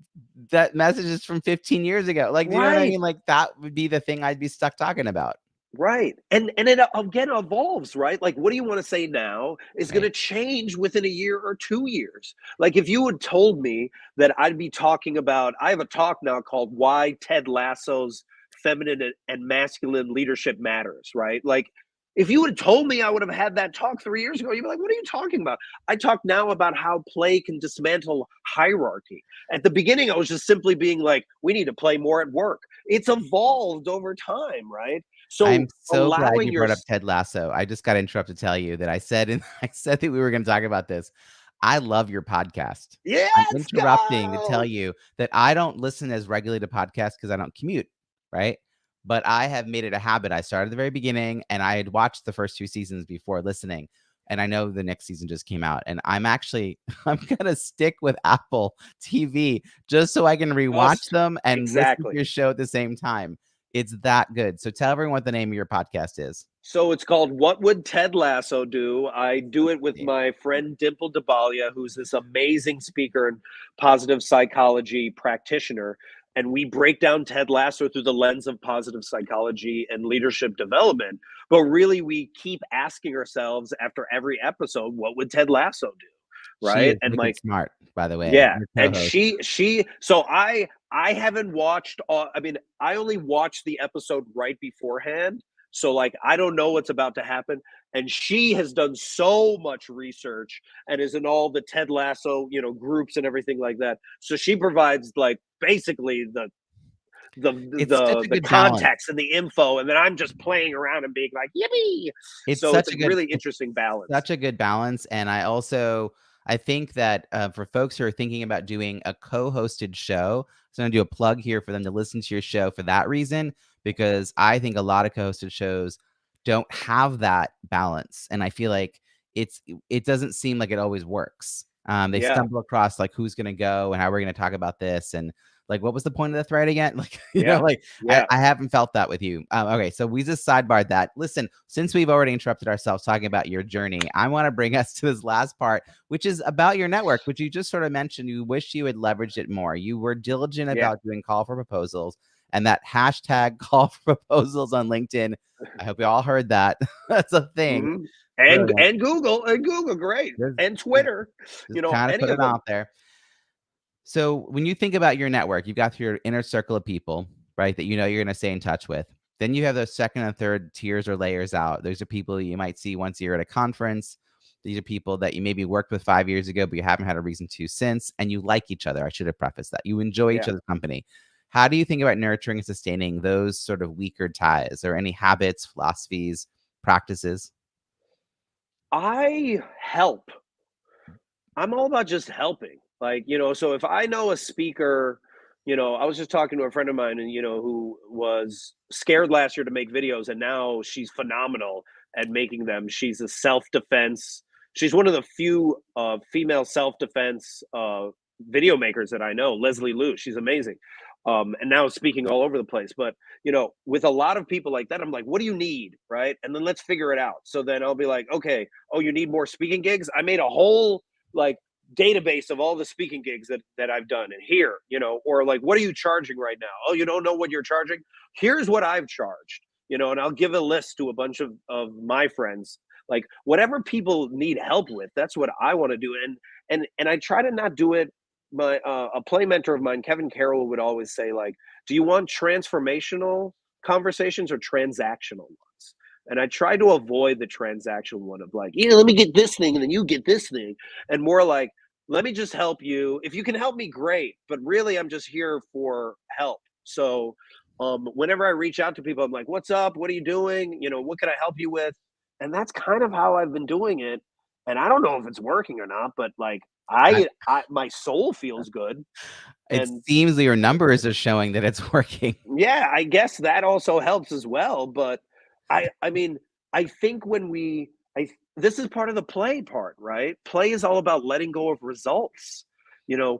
that message is from 15 years ago. Like, do you know what I Right. mean? Like that would be the thing I'd be stuck talking about. Right. And it again evolves, right? Like, what do you want to say now is going to Right. change within a year or 2 years. Like, if you had told me that I'd be talking about, I have a talk now called Why Ted Lasso's Feminine and Masculine Leadership Matters, right? Like, if you had told me I would have had that talk 3 years ago, you'd be like, what are you talking about? I talk now about how play can dismantle hierarchy. At the beginning, I was just simply being like, we need to play more at work. It's evolved over time, right? I'm So so glad allowing you your brought up Ted Lasso. I just got to interrupt to tell you that I said that we were going to talk about this. I love your podcast. I'm let's interrupting to tell go. you that I don't listen as regularly to podcasts because I don't commute, right? But I have made it a habit. I started at the very beginning and I had watched the first 2 seasons before listening. And I know the next season just came out. And I'm gonna stick with Apple TV just so I can rewatch them and listen to Exactly. your show at the same time. It's that good. So tell everyone what the name of your podcast is. So it's called What Would Ted Lasso Do? I do it with Name. my friend Dimple Dabalia, who's this amazing speaker and positive psychology practitioner. And we break down Ted Lasso through the lens of positive psychology and leadership development. But really, we keep asking ourselves after every episode, what would Ted Lasso do? She Right. is And wicked like, smart, by the way. yeah, Your and co-host. so I haven't watched I mean, I only watched the episode right beforehand. So like I don't know what's about to happen. And she has done so much research and is in all the Ted Lasso, groups and everything like that. So she provides like basically the It's such the a the good balance. context and the info, and then I'm just playing around and being like, yippee. It's So it's such a a good really interesting balance. such a good balance. And I also I think that for folks who are thinking about doing a co-hosted show, so I'm going to do a plug here for them to listen to your show for that reason, because I think a lot of co-hosted shows don't have that balance. And I feel like it doesn't seem like it always works. They Yeah, stumble across like who's going to go and how we're going to talk about this. And like, what was the point of the thread again? Like, yeah, like yeah. I haven't felt that with you. Okay, so we just sidebarred that. Listen, since we've already interrupted ourselves talking about your journey, I want to bring us to this last part, which is about your network, which you just sort of mentioned. You wish you had leveraged it more. You were diligent Yeah. about doing call for proposals, and that hashtag call for proposals on LinkedIn. I hope you all heard that. That's a thing. Mhm. And Brilliant. Google, great. Just, And just, Twitter, just kind of any put of it them. out there. So when you think about your network, you've got your inner circle of people, right, that you know you're going to stay in touch with. Then you have those second and third tiers or layers out. Those are people you might see once a year at a conference. These are people that you maybe worked with 5 years ago, but you haven't had a reason to since, and you like each other. I should have prefaced that. You enjoy each Yeah. other's company. How do you think about nurturing and sustaining those sort of weaker ties, or any habits, philosophies, practices? I help. I'm all about just helping. Like, so if I know a speaker, I was just talking to a friend of mine and, who was scared last year to make videos and now she's phenomenal at making them. She's a self-defense. She's one of the few female self-defense video makers that I know, Leslie Liu. She's amazing. And now speaking all over the place. But, with a lot of people like that, I'm like, what do you need? Right. And then let's figure it out. So then I'll be like, okay, oh, you need more speaking gigs? I made a whole like database of all the speaking gigs that I've done and here, or like, what are you charging right now? Oh, you don't know what you're charging? Here's what I've charged, and I'll give a list to a bunch of my friends. Like whatever people need help with, that's what I want to do. And I try to not do it. My a play mentor of mine, Kevin Carroll, would always say, like, do you want transformational conversations or transactional ones? And I try to avoid the transactional one of like, yeah, let me get this thing and then you get this thing. And more like, let me just help you. If you can help me, great. But really, I'm just here for help. So whenever I reach out to people, I'm like, what's up? What are you doing? What can I help you with? And that's kind of how I've been doing it. And I don't know if it's working or not, but like I my soul feels good. It And seems that your numbers are showing that it's working. yeah, I guess that also helps as well, but I mean, I think when we I this is part of the play part, right? Play is all about letting go of results. You know,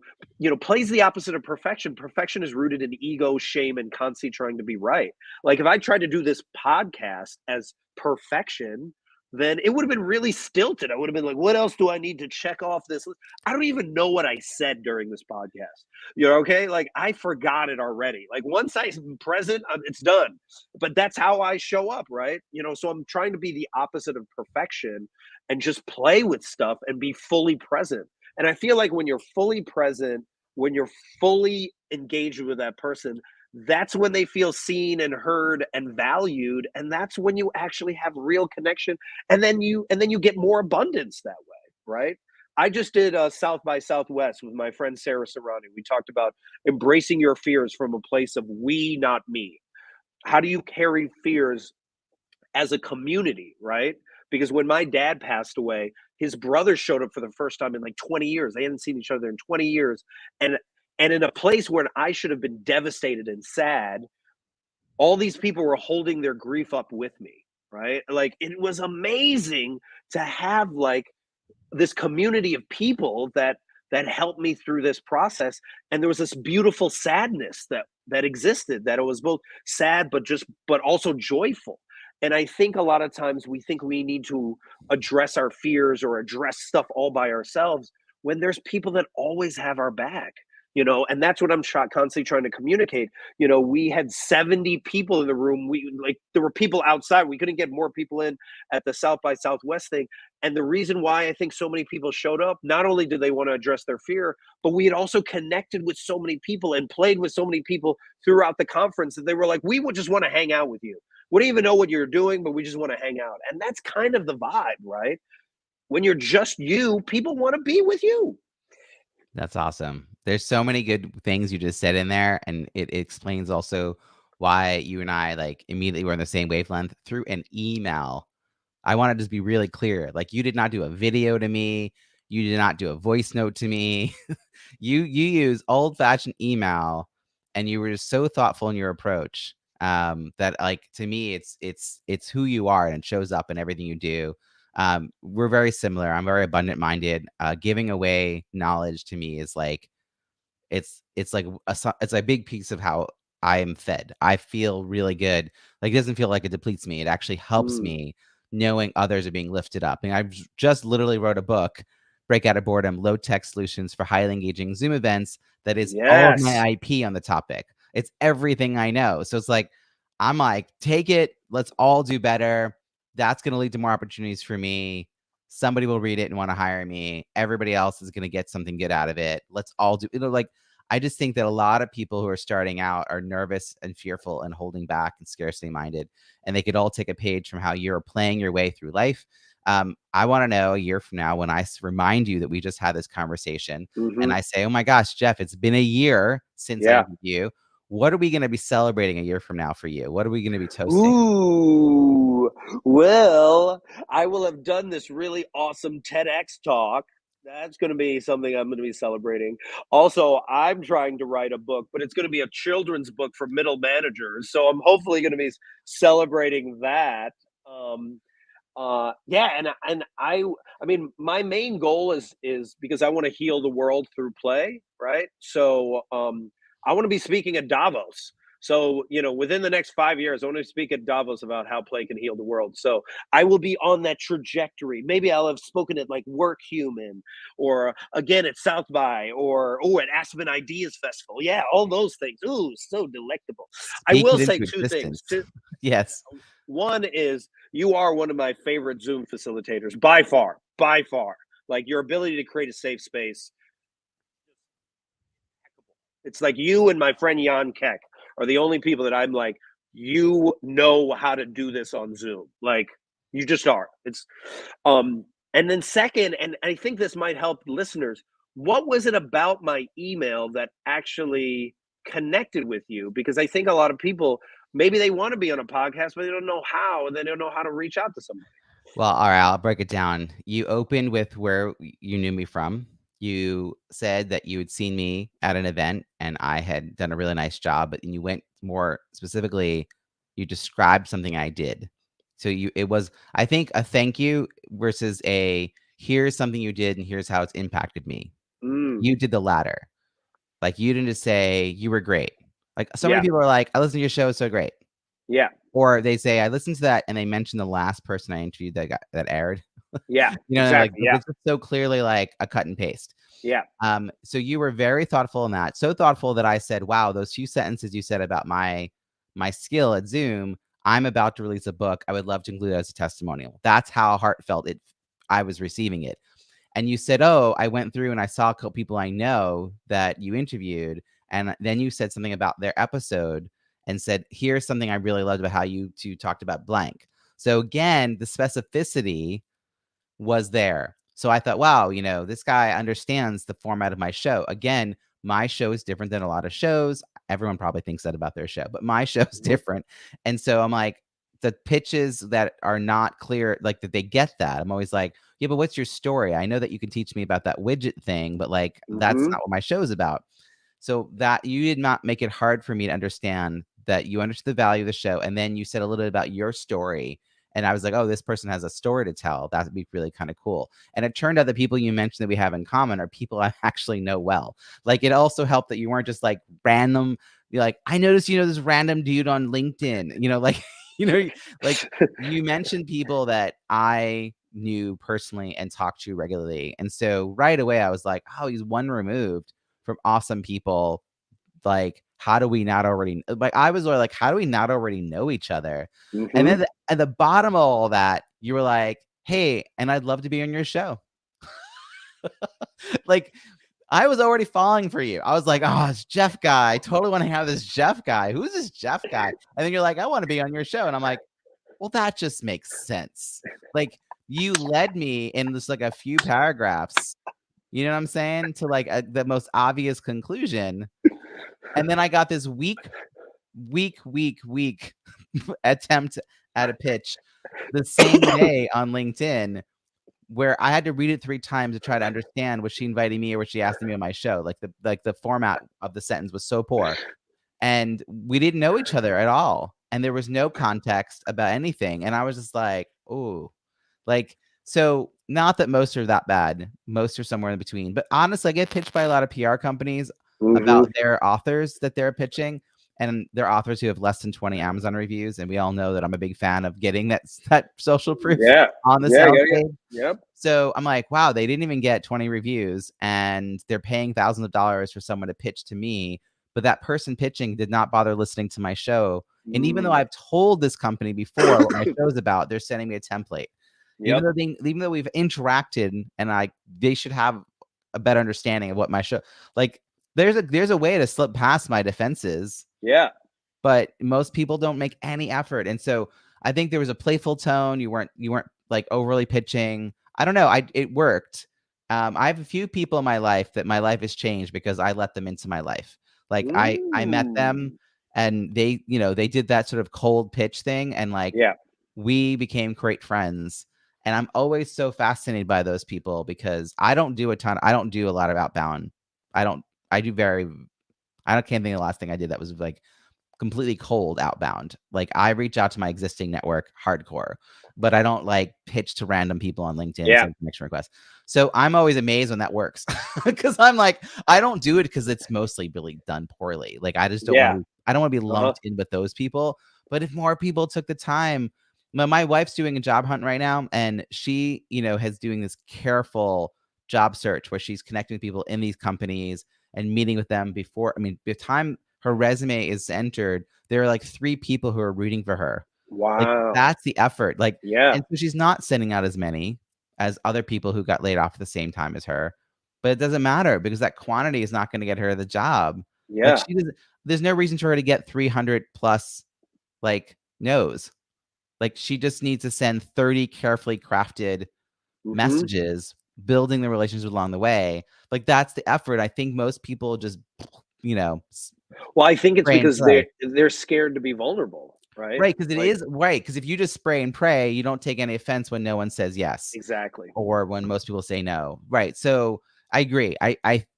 play is the opposite of perfection. Perfection is rooted in ego, shame, and constantly trying to be right. Like if I tried to do this podcast as perfection, then it would have been really stilted. I would have been like, what else do I need to check off this list? I don't even know what I said during this podcast. You're okay. Like I forgot it already. Like once I'm present, it's done. But that's how I show up, right? So I'm trying to be the opposite of perfection and just play with stuff and be fully present. And I feel like when you're fully present, when you're fully engaged with that person, that's when they feel seen and heard and valued, and that's when you actually have real connection, and then you get more abundance that way, right? I just did South by Southwest with my friend Sarah Serrani. We talked about embracing your fears from a place of we, not me. How do you carry fears as a community, right? Because when my dad passed away, his brother showed up for the first time in like 20 years. They hadn't seen each other in 20 years. And in a place where I should have been devastated and sad, all these people were holding their grief up with me, right? Like it was amazing to have like this community of people that helped me through this process. And there was this beautiful sadness that existed, that it was both sad but also joyful. And I think a lot of times we think we need to address our fears or address stuff all by ourselves when there's people that always have our back. And that's what I'm constantly trying to communicate. We had 70 people in the room. There were people outside. We couldn't get more people in at the South by Southwest thing. And the reason why I think so many people showed up, not only did they want to address their fear, but we had also connected with so many people and played with so many people throughout the conference that they were like, we would just want to hang out with you. We don't even know what you're doing, but we just want to hang out. And that's kind of the vibe, right? When you're just you, people want to be with you. That's awesome. There's so many good things you just said in there, and it explains also why you and I like immediately were on the same wavelength through an email. I want to just be really clear. Like you did not do a video to me. You did not do a voice note to me. You use old-fashioned email, and you were just so thoughtful in your approach, that, like, to me, it's who you are, and it shows up in everything you do. We're very similar. I'm very abundant-minded. Giving away knowledge to me is like it's like it's a big piece of how I am fed. I feel really good. Like, it doesn't feel like it depletes me. It actually helps me knowing others are being lifted up. And I've just literally wrote a book, Break Out of Boredom, Low Tech Solutions for Highly Engaging Zoom Events, that is all of my Yes. IP on the topic. It's everything I know. So it's like, I'm like, take it. Let's all do better. That's going to lead to more opportunities for me. Somebody will read it and want to hire me. Everybody else is going to get something good out of it. Let's all do, like, I just think that a lot of people who are starting out are nervous and fearful and holding back and scarcity minded, and they could all take a page from how you're playing your way through life. I want to know a year from now, when I remind you that we just had this conversation, and I say, oh my gosh, Jeff, it's been a year since I interviewed you. What are we going to be celebrating a year from now for you? What are we going to be toasting? Ooh, well, I will have done this really awesome TEDx talk. That's going to be something I'm going to be celebrating. Also, I'm trying to write a book, but it's going to be a children's book for middle managers. So I'm hopefully going to be celebrating that. Yeah, and I mean, my main goal is because I want to heal the world through play, right? So I want to be speaking at Davos. So, within the next 5 years, I want to speak at Davos about how play can heal the world. So I will be on that trajectory. Maybe I'll have spoken at like Work Human, or again at South by, or at Aspen Ideas Festival. Yeah, all those things. Ooh, so delectable. I Speak will it say into two things. existence. Yes. One is, you are one of my favorite Zoom facilitators by far, by far. Like, your ability to create a safe space. It's like you and my friend Jan Keck are the only people that I'm like, you know how to do this on Zoom. Like, you just are. It's and then second, and I think this might help listeners, what was it about my email that actually connected with you? Because I think a lot of people, maybe they want to be on a podcast, but they don't know how, and they don't know how to reach out to somebody. Well, all right, I'll break it down. You opened with where you knew me from. You said that you had seen me at an event and I had done a really nice job, but you went more specifically, you described something I did. So it was, I think, a thank you versus a here's something you did and here's how it's impacted me. You did the latter. Like, you didn't just say you were great. Like, so many Yeah. people are like, I listened to your show, it's so great. Yeah. Or they say, I listened to that, and they mention the last person I interviewed that aired. Yeah. Like, Exactly. Yeah. this is so clearly like a cut and paste. Yeah. So you were very thoughtful in that. So thoughtful that I said, wow, those few sentences you said about my skill at Zoom, I'm about to release a book. I would love to include it as a testimonial. That's how heartfelt I was receiving it. And you said, oh, I went through and I saw a couple people I know that you interviewed. And then you said something about their episode and said, here's something I really loved about how you two talked about blank. So again, the specificity was there. So I thought, wow, this guy understands the format of my show. Again, my show is different than a lot of shows. Everyone probably thinks that about their show, but my show is different. And so I'm like, the pitches that are not clear, like that they get that. I'm always like, yeah, but what's your story? I know that you can teach me about that widget thing, but like, that's not what my show is about. So that you did not make it hard for me to understand that you understood the value of the show. And then you said a little bit about your story. And I was like, oh, this person has a story to tell. That would be really kind of cool. And it turned out the people you mentioned that we have in common are people I actually know well. Like, it also helped that you weren't just like random. You're like, I noticed, this random dude on LinkedIn, like, like, you mentioned people that I knew personally and talked to regularly. And so right away I was like, oh, he's one removed from awesome people. Like, how do we not already, like, I was like, how do we not already know each other? And then at the bottom of all that, you were like, hey, and I'd love to be on your show. Like, I was already falling for you. I was like, oh, it's Jeff guy. I totally want to have this Jeff guy. Who's this Jeff guy? And then you're like, I want to be on your show. And I'm like, well, that just makes sense. Like, you led me in this, like, a few paragraphs, you know what I'm saying? To like the most obvious conclusion. And then I got this weak attempt at a pitch the same day on LinkedIn where I had to read it 3 times to try to understand was she inviting me or was she asking me on my show. Like the format of the sentence was so poor. And we didn't know each other at all. And there was no context about anything. And I was just like, oh, like, so not that most are that bad. Most are somewhere in between. But honestly, I get pitched by a lot of PR companies about their authors that they're pitching. And they're authors who have less than 20 Amazon reviews. And we all know that I'm a big fan of getting that social proof on the sales page. Yep. So I'm like, wow, they didn't even get 20 reviews and they're paying thousands of dollars for someone to pitch to me. But that person pitching did not bother listening to my show. And even though I've told this company before what my show's about, they're sending me a template. Yep. Even though we've interacted and they should have a better understanding of what my show, like there's a way to slip past my defenses. Yeah. But most people don't make any effort. And so I think there was a playful tone. You weren't like overly pitching. I don't know. It worked. I have a few people in my life that my life has changed because I let them into my life. Like I met them and they did that sort of cold pitch thing. And like, we became great friends. And I'm always so fascinated by those people because I don't do a lot of outbound. I can't think of the last thing I did that was like completely cold outbound. Like I reach out to my existing network hardcore, but I don't like pitch to random people on LinkedIn send connection requests. So I'm always amazed when that works because I'm like, I don't do it because it's mostly really done poorly. Like I just don't want to be lumped in with those people. But if more people took the time, my wife's doing a job hunt right now, and she, has doing this careful job search where she's connecting with people in these companies and meeting with them before. I mean, by the time her resume is entered, there are like 3 people who are rooting for her. Wow. Like that's the effort. Like, and so she's not sending out as many as other people who got laid off at the same time as her, but it doesn't matter because that quantity is not going to get her the job. Yeah. Like there's no reason for her to get 300 plus like no's. Like she just needs to send 30 carefully crafted messages, building the relationships along the way. Like that's the effort. I think most people just, well, I think it's because they're scared to be vulnerable, right? Right, because it is right. Because if you just spray and pray, you don't take any offense when no one says yes. Exactly. Or when most people say no. Right. So I agree.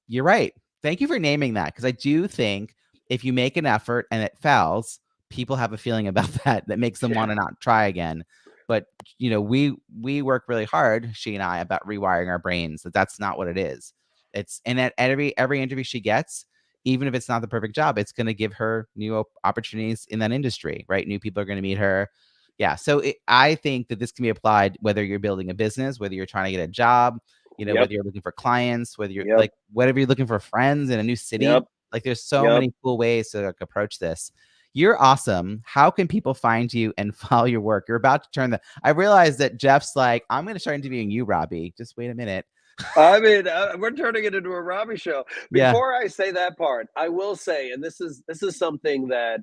You're right. Thank you for naming that. Because I do think if you make an effort and it fails, people have a feeling about that makes them want to not try again. But we work really hard, she and I, about rewiring our brains. That's not what it is. It's and at every interview she gets, even if it's not the perfect job, it's going to give her new opportunities in that industry, right? New people are going to meet her. Yeah. So I think that this can be applied whether you're building a business, whether you're trying to get a job, whether you're looking for clients, whether you're like, whatever you're looking for friends in a new city. Like there's so many cool ways to approach this. You're awesome. How can people find you and follow your work? You're about to I realized that Jeff's like, I'm going to start interviewing you, Robbie. Just wait a minute. I mean, we're turning it into a Robbie show. Before I say that part, I will say, and this is something that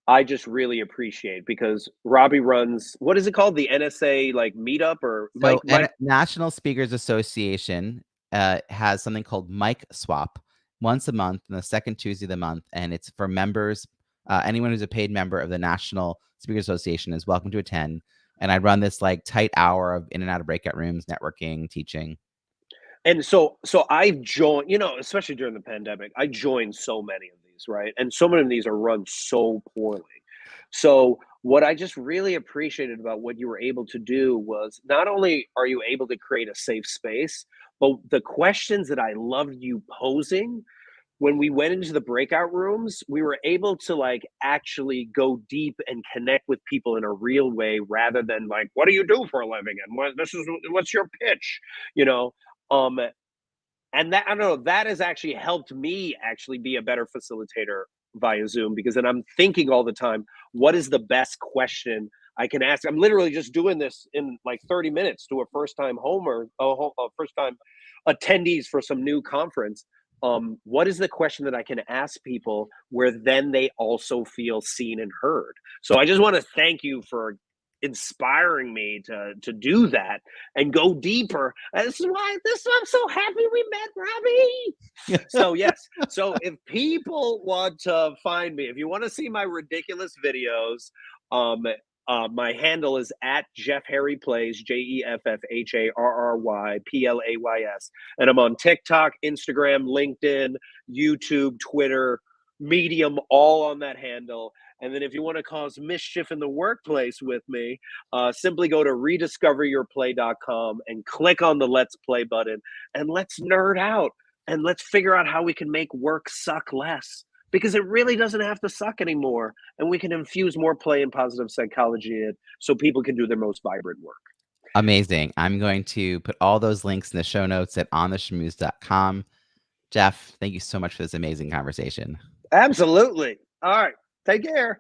I just really appreciate because Robbie runs, what is it called? The NSA like meetup or Mike? National Speakers Association has something called Mic Swap once a month on the second Tuesday of the month, and it's for members. Anyone who's a paid member of the National Speakers Association is welcome to attend. And I run this like tight hour of in and out of breakout rooms, networking, teaching. And so I've joined, especially during the pandemic, I joined so many of these, right? And so many of these are run so poorly. So what I just really appreciated about what you were able to do was not only are you able to create a safe space, but the questions that I loved you posing when we went into the breakout rooms, we were able to like actually go deep and connect with people in a real way rather than like, what do you do for a living? And what's your pitch? And that, I don't know, that has actually helped me actually be a better facilitator via Zoom because then I'm thinking all the time, what is the best question I can ask? I'm literally just doing this in like 30 minutes to a first time first time attendees for some new conference. What is the question that I can ask people where then they also feel seen and heard? So I just want to thank you for inspiring me to do that and go deeper. This is I'm so happy we met, Robbie. So yes, so if people want to find me, if you want to see my ridiculous videos, My handle is at Jeff Harry Plays, JeffHarryPlays, and I'm on TikTok, Instagram, LinkedIn, YouTube, Twitter, Medium, all on that handle. And then if you want to cause mischief in the workplace with me, simply go to rediscoveryourplay.com and click on the Let's Play button, and let's nerd out and let's figure out how we can make work suck less, because it really doesn't have to suck anymore, and we can infuse more play and positive psychology in it so people can do their most vibrant work. Amazing. I'm going to put all those links in the show notes at ontheschmooze.com. Jeff, thank you so much for this amazing conversation. Absolutely. All right. Take care.